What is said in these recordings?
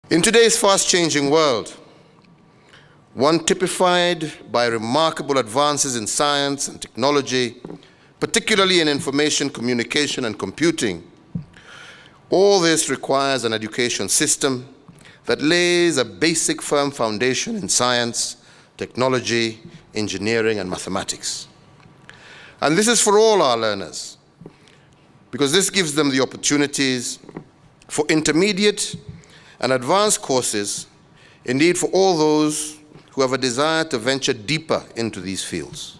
In today's fast-changing world, one typified by remarkable advances in science and technology, particularly in information, communication, and computing, all this requires an education system that lays a basic firm foundation in science, technology, engineering, and mathematics. And this is for all our learners, because this gives them the opportunities for intermediate and advanced courses, indeed for all those who have a desire to venture deeper into these fields.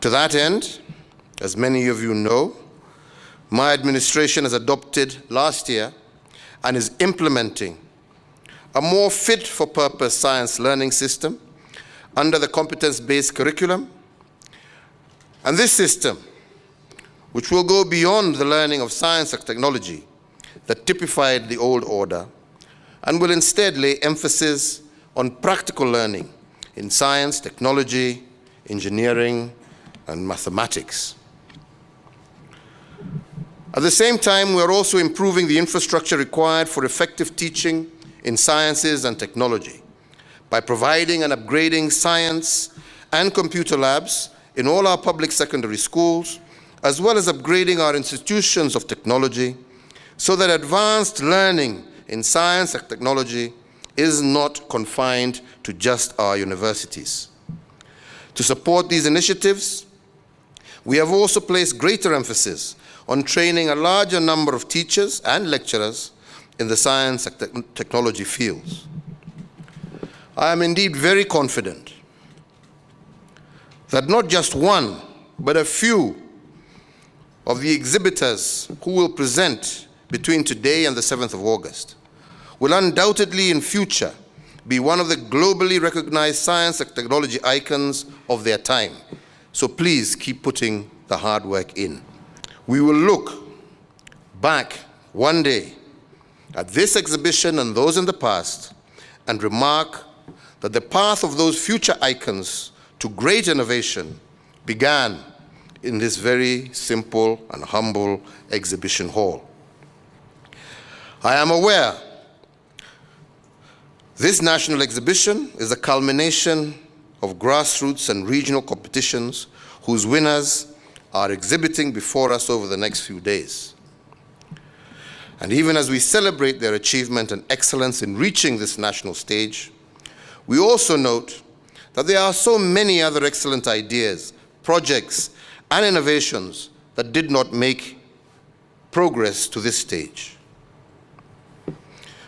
To that end, as many of you know, my administration has adopted last year and is implementing a more fit-for-purpose science learning system under the competence-based curriculum. And this system, which will go beyond the learning of science and technology that typified the old order, and will instead lay emphasis on practical learning in science, technology, engineering, and mathematics. At the same time, we are also improving the infrastructure required for effective teaching in sciences and technology by providing and upgrading science and computer labs in all our public secondary schools, as well as upgrading our institutions of technology so that advanced learning in science and technology is not confined to just our universities. To support these initiatives, we have also placed greater emphasis on training a larger number of teachers and lecturers in the science and technology fields. I am indeed very confident that not just one, but a few of the exhibitors who will present between today and the 7th of August will undoubtedly in future be one of the globally recognized science and technology icons of their time. So please keep putting the hard work in. We will look back one day at this exhibition and those in the past and remark that the path of those future icons to great innovation began in this very simple and humble exhibition hall. I am aware this national exhibition is a culmination of grassroots and regional competitions whose winners are exhibiting before us over the next few days. And even as we celebrate their achievement and excellence in reaching this national stage, we also note that there are so many other excellent ideas, projects, and innovations that did not make progress to this stage.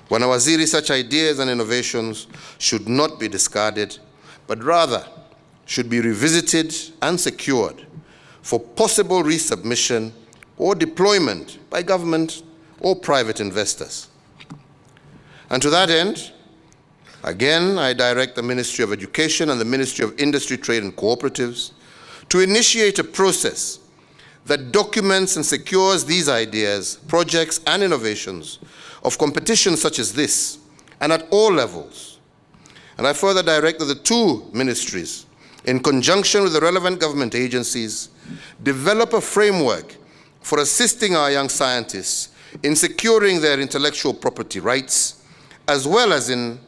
Bwana Waziri, such ideas and innovations should not be discarded, but rather should be revisited and secured for possible resubmission or deployment by government or private investors. And to that end, again, I direct the Ministry of Education and the Ministry of Industry, Trade and Cooperatives to initiate a process that documents and secures these ideas, projects, and innovations of competitions such as this, and at all levels. And I further direct that the two ministries, in conjunction with the relevant government agencies, develop a framework for assisting our young scientists in securing their intellectual property rights, as well as in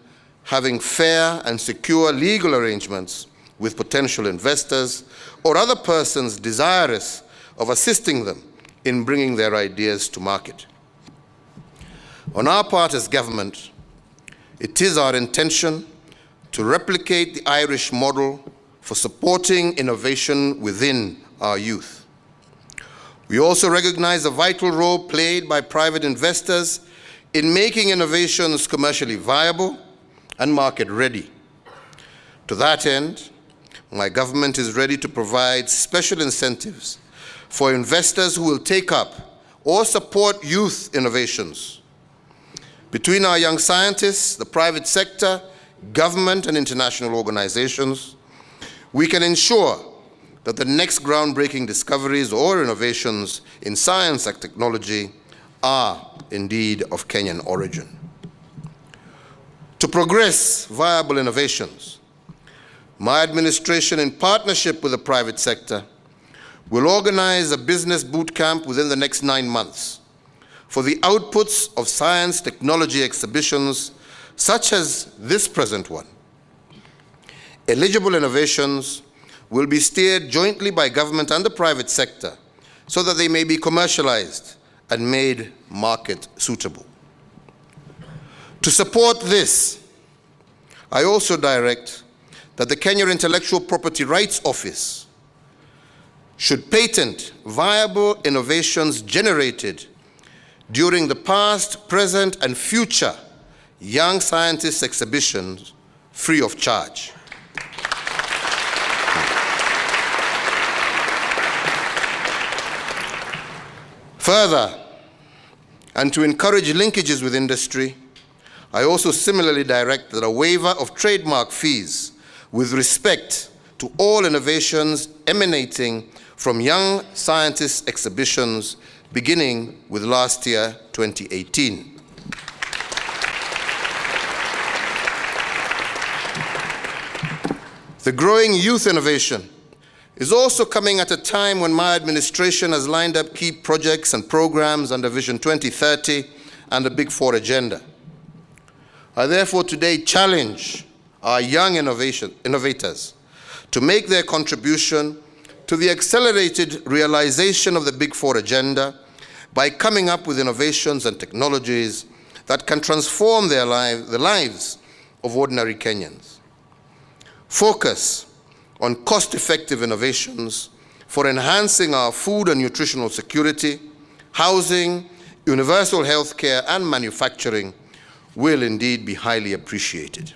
having fair and secure legal arrangements with potential investors or other persons desirous of assisting them in bringing their ideas to market. On our part as government, it is our intention to replicate the Irish model for supporting innovation within our youth. We also recognize the vital role played by private investors in making innovations commercially viable and market ready. To that end, my government is ready to provide special incentives for investors who will take up or support youth innovations. Between our young scientists, the private sector, government, and international organizations, we can ensure that the next groundbreaking discoveries or innovations in science and technology are indeed of Kenyan origin. To progress viable innovations, my administration, in partnership with the private sector, will organize a business boot camp within the next 9 months for the outputs of science technology exhibitions such as this present one. Eligible innovations will be steered jointly by government and the private sector so that they may be commercialized and made market suitable. To support this, I also direct that the Kenya Intellectual Property Rights Office should patent viable innovations generated during the past, present, and future Young Scientists exhibitions free of charge. Further, and to encourage linkages with industry, I also similarly direct that a waiver of trademark fees with respect to all innovations emanating from Young Scientists exhibitions beginning with last year, 2018. The growing youth innovation is also coming at a time when my administration has lined up key projects and programs under Vision 2030 and the Big Four agenda. I therefore today challenge our young innovators to make their contribution to the accelerated realization of the Big Four agenda by coming up with innovations and technologies that can transform the lives of ordinary Kenyans. Focus on cost-effective innovations for enhancing our food and nutritional security, housing, universal health care, and manufacturing will indeed be highly appreciated.